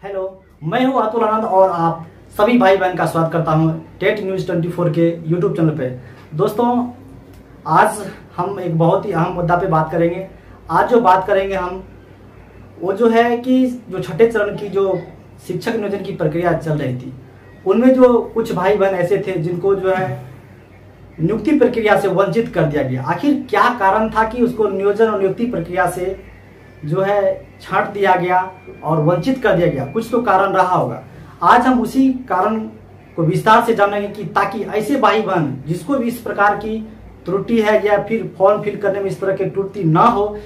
Hello, मैं हूं अतुल आनंद और आप सभी भाई बहन का स्वागत करता हूं टेट न्यूज़ 24 के यूट्यूब चैनल पे। दोस्तों, आज हम एक बहुत ही अहम मुद्दा पे बात करेंगे। आज जो बात करेंगे हम वो जो है कि जो छठे चरण की जो शिक्षक नियोजन की प्रक्रिया चल रही थी, उनमें जो कुछ भाई बहन ऐसे थे जिनको जो है नियुक्ति प्रक्रिया से वंचित कर दिया गया। आखिर क्या कारण था कि उसको नियोजन और नियुक्ति प्रक्रिया से जो है छांट दिया गया और वंचित कर दिया गया? कुछ तो कारण रहा होगा। आज हम उसी कारण को विस्तार से जानेंगे कि ताकि ऐसे भाई बहन जिसको भी इस प्रकार की त्रुटि है या फिर फॉर्म फिल करने में इस तरह की त्रुटि ना हो,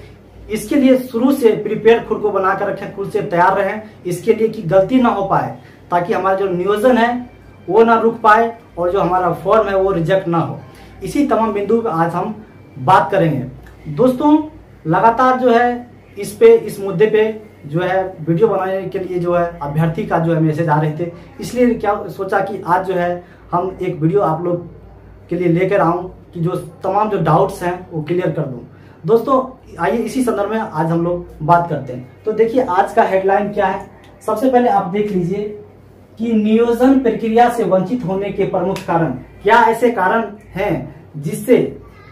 इसके लिए शुरू से प्रिपेयर खुद को बनाकर रखें, खुद से तैयार रहें इसके लिए कि गलती ना हो पाए, ताकि हमारा जो नियोजन है वो ना रुक पाए और जो हमारा फॉर्म है वो रिजेक्ट ना हो। इसी तमाम बिंदु पर आज हम बात करेंगे। दोस्तों, लगातार जो है इस मुद्दे पे जो है वीडियो बनाने के लिए जो है अभ्यर्थी का जो है मैसेज आ रहे थे, इसलिए क्या सोचा कि आज जो है हम एक वीडियो आप लोग के लिए लेकर आऊं कि जो तमाम जो डाउट्स हैं वो क्लियर कर दूं। दोस्तों, आइए इसी संदर्भ में आज हम लोग बात करते हैं। तो देखिए, आज का हेडलाइन क्या है। सबसे पहले आप देख लीजिए कि नियोजन प्रक्रिया से वंचित होने के प्रमुख कारण क्या ऐसे कारण हैं जिससे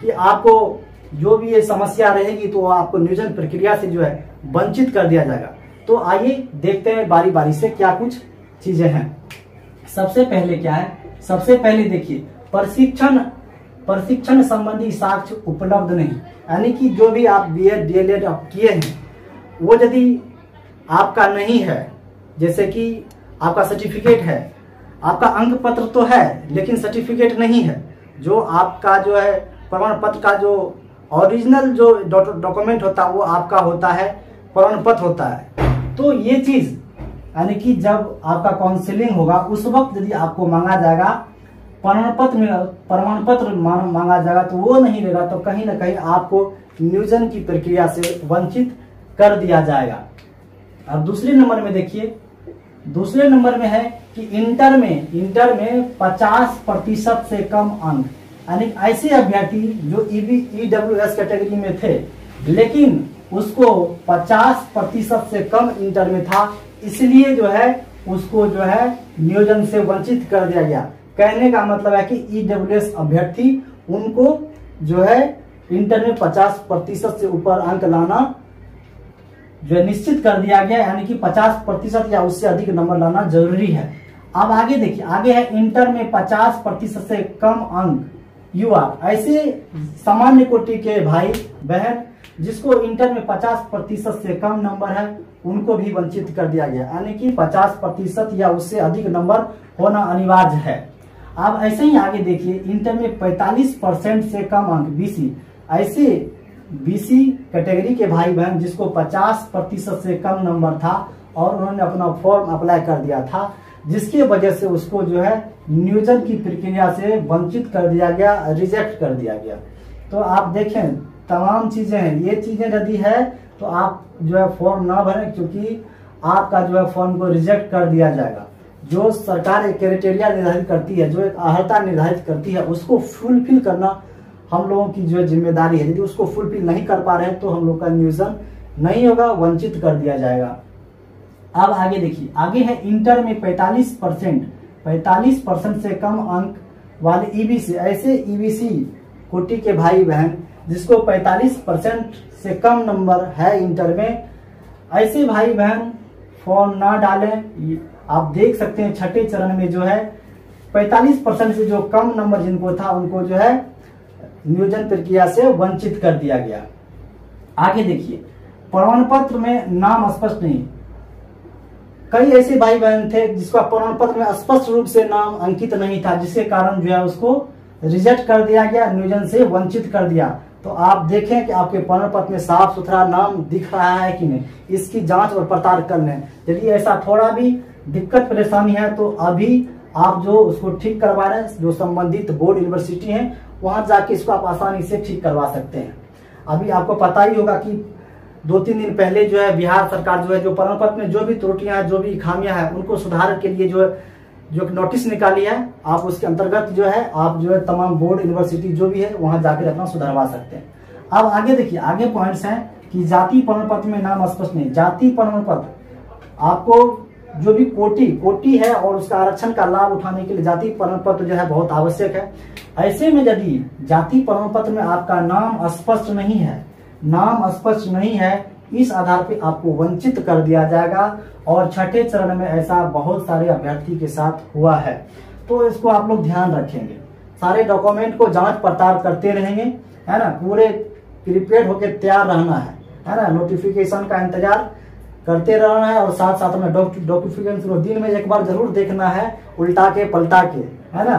कि आपको जो भी ये समस्या रहेगी तो आपको नियोजन प्रक्रिया से जो है वंचित कर दिया जाएगा। तो आइए देखते हैं बारी बारी से क्या कुछ चीजें हैं। सबसे पहले क्या है, सबसे पहले देखिए प्रशिक्षण संबंधी साक्ष्य उपलब्ध नहीं, यानी कि जो भी आप बीएड डीएलएड आप किए हैं वो यदि आपका नहीं है, जैसे कि आपका सर्टिफिकेट है, आपका अंक पत्र तो है लेकिन सर्टिफिकेट नहीं है, जो आपका जो है प्रमाण पत्र का जो ओरिजिनल जो डॉक्यूमेंट होता है वो आपका होता है प्रमाण पत्र होता है। तो ये चीज यानी कि जब आपका काउंसलिंग होगा उस वक्त यदि आपको मांगा जाएगा प्रमाण पत्र मांगा जाएगा तो वो नहीं रहेगा, तो कहीं ना कहीं आपको नियोजन की प्रक्रिया से वंचित कर दिया जाएगा। अब दूसरे नंबर में देखिए, दूसरे नंबर में है कि इंटर में 50% से कम अंक, यानी ऐसे अभ्यर्थी जो ईडब्ल्यूएस कैटेगरी में थे लेकिन उसको 50% से कम इंटर में था, इसलिए जो है उसको जो है नियोजन से वंचित कर दिया गया। कहने का मतलब है कि ईडब्ल्यूएस अभ्यर्थी उनको जो है इंटर में 50% से ऊपर अंक लाना जो है निश्चित कर दिया गया, यानी कि 50% या उससे अधिक नंबर लाना जरूरी है। अब आगे देखिए, आगे है इंटर में 50% से कम अंक युवा, ऐसे सामान्य कोटि के भाई बहन जिसको इंटर में 50% से कम नंबर है उनको भी वंचित कर दिया गया, यानी कि 50% या उससे अधिक नंबर होना अनिवार्य है। अब ऐसे ही आगे देखिए, इंटर में 45% से कम अंक बीसी, ऐसे बीसी कैटेगरी के भाई बहन जिसको 50% से कम नंबर था और उन्होंने अपना फॉर्म अप्लाई कर दिया था, जिसकी वजह से उसको जो है नियोजन की प्रक्रिया से वंचित कर दिया गया, रिजेक्ट कर दिया गया। तो आप देखें तमाम चीजें हैं, ये चीजें यदि है तो आप जो है फॉर्म ना भरें, क्योंकि आपका जो है फॉर्म को रिजेक्ट कर दिया जाएगा। जो सरकार एक क्राइटेरिया निर्धारित करती है, जो एक अर्हता निर्धारित करती है, उसको फुलफिल करना हम लोगों की जो जिम्मेदारी है। यदि उसको फुलफिल नहीं कर पा रहे हैं तो हम लोग का नियोजन नहीं होगा, वंचित कर दिया जाएगा। अब आगे देखिए, आगे है इंटर में 45% से कम अंक वाले ईबीसी, ऐसे ईबीसी कोटि के भाई बहन जिसको 45% से कम नंबर है इंटर में, ऐसे भाई बहन फॉर्म ना डालें। आप देख सकते हैं छठे चरण में जो है 45% से जो कम नंबर जिनको था उनको जो है नियोजन प्रक्रिया से वंचित कर दिया गया। आगे देखिए, प्रमाण पत्र में नाम स्पष्ट नहीं, कई ऐसे भाई बहन थे जिसका प्रमाण पत्र में स्पष्ट रूप से नाम अंकित नहीं था, जिसके कारण जो है उसको रिजेक्ट कर दिया गया, नियोजन से वंचित कर दिया। तो आप देखें कि आपके प्रमाण पत्र में साफ सुथरा नाम दिख रहा है कि नहीं, इसकी जांच और पड़ताल कर लें। यदि ऐसा थोड़ा भी दिक्कत परेशानी है तो अभी आप जो उसको ठीक करवा रहे हैं, जो संबंधित बोर्ड यूनिवर्सिटी है वहां जाके इसको आप आसानी से ठीक करवा सकते हैं। अभी आपको पता ही होगा कि 2-3 दिन पहले जो है बिहार सरकार जो है जो प्रमाण पत्र में जो भी त्रुटियां हैं, जो भी खामियां हैं, उनको सुधार के लिए जो नोटिस निकाली है, आप उसके अंतर्गत जो है आप जो है तमाम बोर्ड यूनिवर्सिटी जो भी है वहां जाकर अपना सुधारवा सकते हैं। अब आगे देखिए, आगे पॉइंट्स हैं कि जाति प्रमाण पत्र में नाम स्पष्ट नहीं। जाति प्रमाण पत्र आपको जो भी कोटि है और उसका आरक्षण का लाभ उठाने के लिए जाति प्रमाण पत्र जो है बहुत आवश्यक है। ऐसे में यदि जाति प्रमाण पत्र में आपका नाम स्पष्ट नहीं है, इस आधार पे आपको वंचित कर दिया जाएगा। और छठे चरण में ऐसा बहुत सारे अभ्यर्थी के साथ हुआ है, तो इसको आप लोग ध्यान रखेंगे। सारे डॉक्यूमेंट को जांच पड़ताल करते रहेंगे, है ना, पूरे प्रिपेयर्ड होकर तैयार रहना है ना, नोटिफिकेशन का इंतजार करते रहना है। और साथ साथ में डॉक्यूमेंट को दिन में एक बार जरूर देखना है, उल्टा के पलटा के, है ना।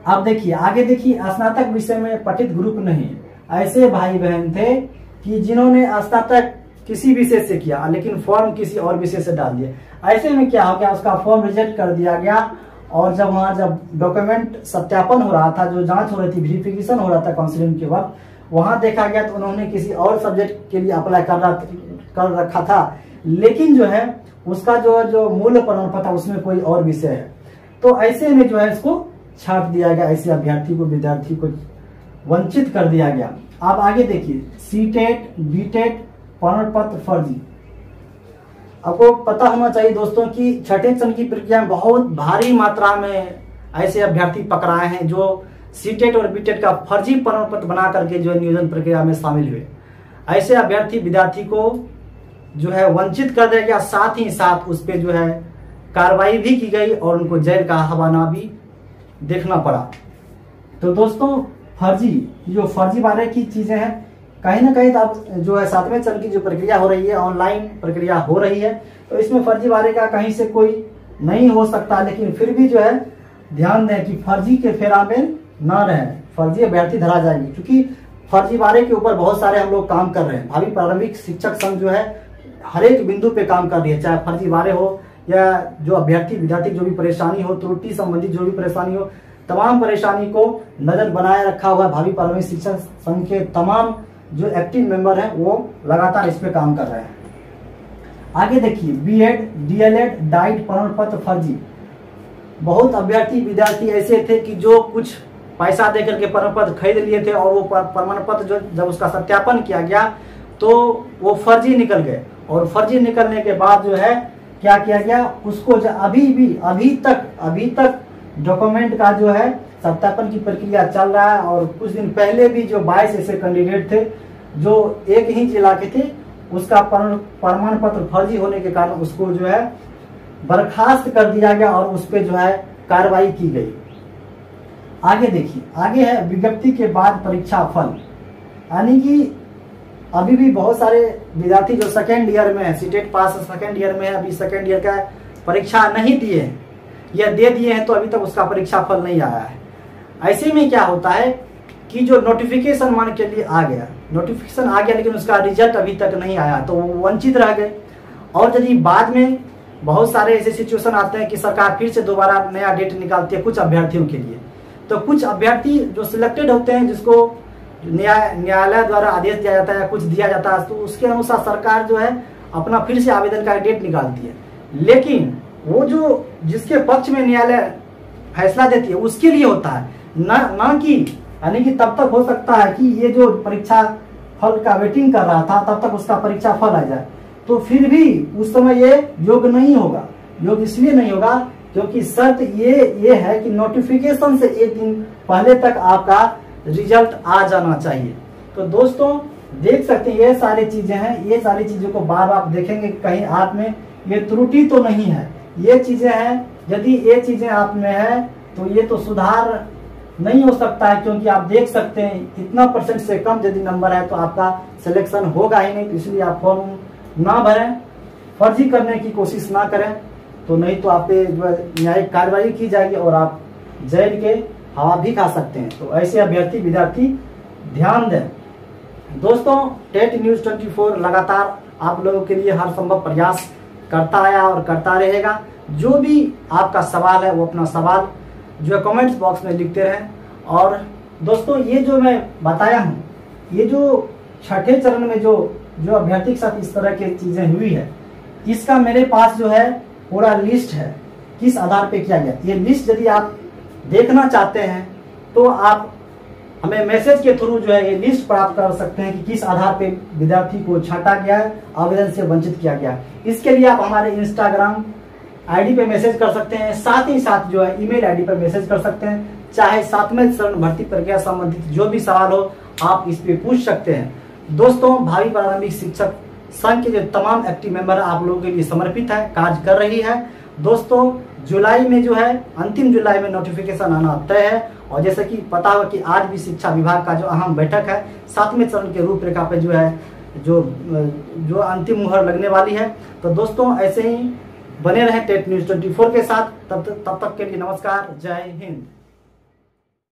अब देखिए आगे देखिए, स्नातक विषय में पठित ग्रुप नहीं, ऐसे भाई बहन थे कि जिन्होंने स्नातक किसी विषय से किया लेकिन फॉर्म किसी और विषय से डाल दिया। ऐसे में क्या हो गया, उसका फॉर्म रिजेक्ट कर दिया गया। और जब डॉक्यूमेंट सत्यापन हो रहा था, जो जांच हो रही थी, वेरिफिकेशन हो रहा था काउंसलिंग के वक्त, वहां देखा गया तो उन्होंने किसी और सब्जेक्ट के लिए अप्लाई कर रखा था, लेकिन जो है उसका जो मूल प्रमाण पत्र उसमें कोई और विषय है। तो ऐसे में जो है इसको छाट दिया गया, ऐसे विद्यार्थी को वंचित कर दिया गया। आप आगे देखिए, सीटेट बीटेट प्रमाण पत्र फर्जी। आपको पता होना चाहिए दोस्तों कि छठे चरण की प्रक्रिया में बहुत भारी मात्रा में ऐसे अभ्यर्थी पकड़ाए हैं जो सीटेट और बीटेट का फर्जी प्रमाण पत्र बना करके जो नियोजन प्रक्रिया में शामिल हुए। ऐसे विद्यार्थी को जो है वंचित कर दिया गया, साथ ही साथ उस पर जो है कार्रवाई भी की गई और उनको जेल का हवाला भी देखना पड़ा। तो दोस्तों फर्जी वाले की चीजें हैं, कहीं ना कहीं अब जो है 7वें चरण की जो प्रक्रिया हो रही है, ऑनलाइन प्रक्रिया हो रही है, तो इसमें फर्जीवाड़े का कहीं से कोई नहीं हो सकता। लेकिन फिर भी जो है ध्यान दें कि फर्जी के फेरा में ना रहें, फर्जी अभ्यर्थी धरा जाएंगे, क्योंकि फर्जीवाड़े के ऊपर बहुत सारे हम लोग काम कर रहे हैं। भावी प्रारंभिक शिक्षक संघ जो है हर एक बिंदु पे काम कर रही है, चाहे फर्जीवाड़े हो या जो विद्यार्थी जो भी परेशानी हो, त्रुटि संबंधी जो भी परेशानी हो, तमाम परेशानी को नजर बनाए रखा हुआ भावी प्रारंभिक शिक्षक संघ के तमाम जो एक्टिव मेंबर हैं वो लगातार इस पे काम कर रहे हैं। आगे देखिए, बीएड डीएलएड डाइट प्रमाण पत्र फर्जी। बहुत विद्यार्थी ऐसे थे कि जो कुछ पैसा देकर के प्रमाण पत्र खरीद लिए थे और वो प्रमाण पत्र जो जब उसका सत्यापन किया गया तो वो फर्जी निकल गए। और फर्जी निकलने के बाद जो है क्या किया गया, उसको अभी तक डॉक्यूमेंट का जो है सत्यापन की प्रक्रिया चल रहा है। और कुछ दिन पहले भी जो 22 ऐसे कैंडिडेट थे जो एक ही जिला के थे, उसका प्रमाण पत्र फर्जी होने के कारण उसको जो है बर्खास्त कर दिया गया और उस पर जो है कार्रवाई की गई। आगे देखिए, आगे है विज्ञप्ति के बाद परीक्षा फल। यानी कि अभी भी बहुत सारे विद्यार्थी जो सेकेंड ईयर में है, सीटेट पास सेकेंड ईयर में है, अभी सेकेंड ईयर का परीक्षा नहीं दिए हैं या दे दिए हैं तो अभी तक उसका परीक्षा फल नहीं आया है। ऐसे में क्या होता है कि जो नोटिफिकेशन मान के लिए नोटिफिकेशन आ गया लेकिन उसका रिजल्ट अभी तक नहीं आया तो वो वंचित रह गए। और यदि बाद में बहुत सारे ऐसे सिचुएशन आते हैं कि सरकार फिर से दोबारा नया डेट निकालती है कुछ अभ्यर्थियों के लिए, तो कुछ अभ्यर्थी जो सिलेक्टेड होते हैं जिसको न्यायालय द्वारा आदेश दिया जाता है, कुछ दिया जाता है, तो उसके अनुसार सरकार जो है अपना फिर से आवेदन का डेट निकालती है। लेकिन वो जो जिसके पक्ष में न्यायालय फैसला देती है उसके लिए होता है, ना कि यानी कि तब तक हो सकता है कि ये जो परीक्षा फल का वेटिंग कर रहा था तब तक उसका परीक्षा फल आ जाए, तो फिर भी उस समय ये योग्य नहीं होगा। योग्य इसलिए नहीं होगा क्योंकि शर्त ये है कि नोटिफिकेशन से एक दिन पहले तक आपका रिजल्ट आ जाना चाहिए। तो दोस्तों देख सकते हैं ये सारी चीजें हैं, ये सारी चीजों को बार बार देखेंगे कहीं आप में ये त्रुटि तो नहीं है, ये चीजें हैं। यदि ये चीजें आप में है तो ये तो सुधार नहीं हो सकता है, क्योंकि आप देख सकते हैं इतना % से कम यदि नंबर है तो आपका सिलेक्शन होगा ही नहीं। तो इसलिए आप फॉर्म ना भरें, फर्जी करने की कोशिश ना करें, तो नहीं तो आप पे जो है न्यायिक कार्रवाई की जाएगी और आप जेल के हवा भी खा सकते हैं। तो ऐसे विद्यार्थी ध्यान दें। दोस्तों टेट न्यूज 24 लगातार आप लोगों के लिए हर संभव प्रयास करता आया और करता रहेगा। जो भी आपका सवाल है वो अपना सवाल जो है कमेंट्स बॉक्स में लिखते रहें। और दोस्तों ये जो मैं बताया हूँ, ये जो छठे चरण में जो अभ्यर्थी के साथ इस तरह की चीजें हुई है, इसका मेरे पास जो है पूरा लिस्ट है किस आधार पे किया गया। ये लिस्ट यदि आप देखना चाहते हैं तो आप हमें मैसेज के थ्रू जो है ये लिस्ट प्राप्त कर सकते हैं कि किस आधार पे विद्यार्थी को छांटा गया है, आवेदन से वंचित किया गया है। इसके लिए आप हमारे इंस्टाग्राम आईडी पे मैसेज कर सकते हैं, साथ ही साथ जो है ईमेल आईडी पर मैसेज कर सकते हैं। चाहे 7वें चरण भर्ती प्रक्रिया संबंधित जो भी सवाल हो आप इस पे पूछ सकते हैं। दोस्तों, भावी प्रारंभिक शिक्षक संघ के जो तमाम एक्टिव मेंबर आप लोगों के लिए समर्पित है, कार्य कर रही है। दोस्तों, जुलाई में जो है अंतिम जुलाई में नोटिफिकेशन आना तय है। और जैसे कि पता हो कि आज भी शिक्षा विभाग का जो अहम बैठक है 7वें चरण के रूपरेखा पे जो है जो अंतिम मुहर लगने वाली है। तो दोस्तों, ऐसे ही बने रहें टेट न्यूज़ 24 के साथ। तब तक के लिए नमस्कार, जय हिंद।